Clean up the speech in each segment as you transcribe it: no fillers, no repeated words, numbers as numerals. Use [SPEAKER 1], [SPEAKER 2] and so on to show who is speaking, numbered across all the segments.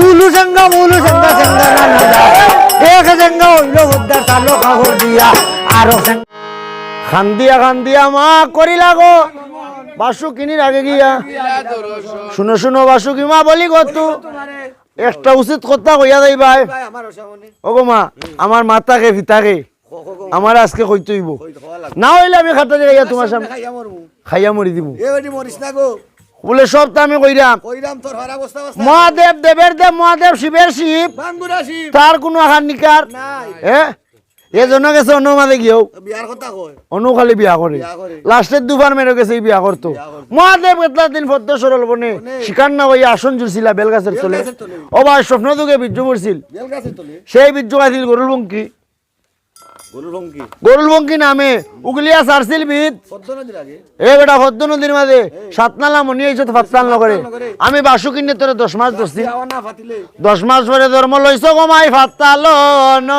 [SPEAKER 1] উলু সেঙ্গা সেঙ্গা না এক সেঙ্গা হইল উদ্ধার তালো কাগজ দিয়া আরো খান্দিয়া মা করি লাগো বাসু কিনির আগে গিয়া শুনো বাসু কি মা বলি কতু একটা উচিত কথা কইয়া যাই ভাই ওগো মা আমার মাতাকে ভিতাকে আমার আজকে কইতে হইব না হইলে আমি খাতা যাইয়া তোমার সামনে খাইয়া মরি দিব বলে সব তো আমি কইরাম মহাদেব দেবের দেব মহাদেব শিবের শিব তার কোনো আহার নিকার এজন্য গেছে অন্য মাঝে গিয়েও অন্য খালি বিয়া করে লাস্টের দুবার মেরে গেছে বিয়া করতো মহাদেব এতলা দিন পদ্ম সরল বনে শিকার না হইয়া আসন জুড়ছিল বেলগাছের তলে ও ভাই স্বপ্ন দুগে বীর্য পড়ছিল সেই বীর্য গাছিল গরুল বঙ্কি নামে উগলিয়া সারছিল বিদ এ বেটা পদ্ম নদীর মাঝে সাতনালা মনি হয়েছে তো ফাতলাল নগরে আমি বাসু কিনে তোরে 10 মাস ধরছি 10 মাস পরে ধর্ম লইছ গমাই ফাতলাল ন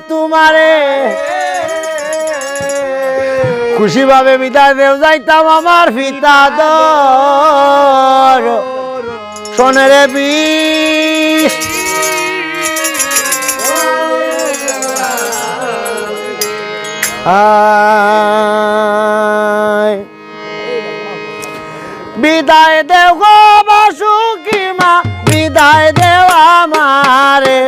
[SPEAKER 1] তোমারে খুশি ভাবে বিদায় দেও যাইতাম আমার পিতা দর সোনেরে বিষ বিদায় দেও গো বাসুকি মা বিদায় দেও আমারে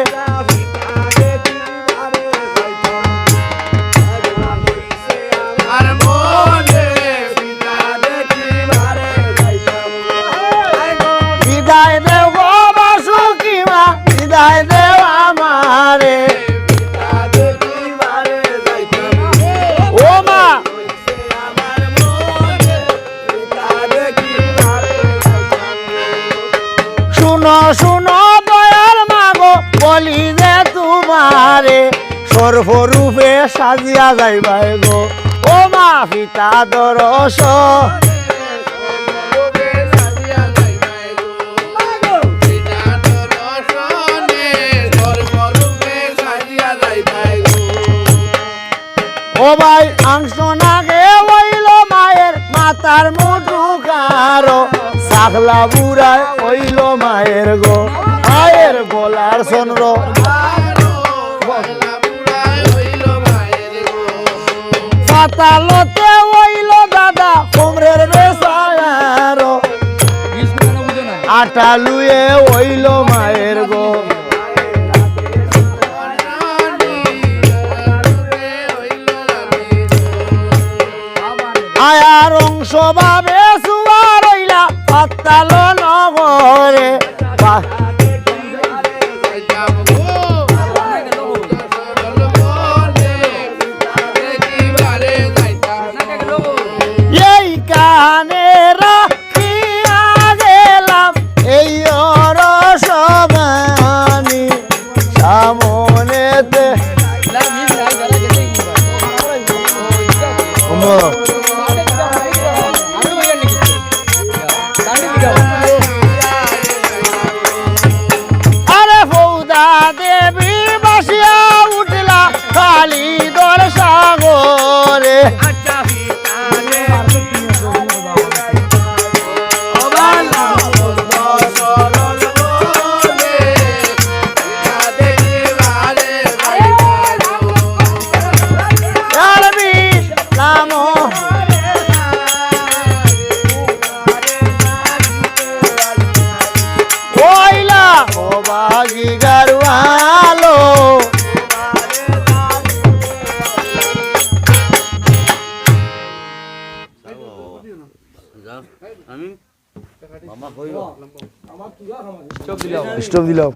[SPEAKER 1] শুনো দয়ার মাগো বলি যে তোমারে সর্বরূপে সাজিয়া যাইবাই গো ও মা পিতা দরস ও ভাই আংশ নাগে হইল মায়ের মাতার মুঠু কারো সাখলা বুড়ায় হইল মায়ের গো মায়ের গলার চন্দ্র পাতালতে হইল দাদা কোমরের বেসায়ার আটা লুয়ে হইল মায়ের গো আয়ার অংশ ভাবে সুয়া রইলা পাতাল নগরে এই কানে রাখিয়া গেলাম এই রসবানি সামনেতে আরে ফৌদা দেবী বাসিয়া উঠলা খালি দর সাগরে স্টোভ দিলাম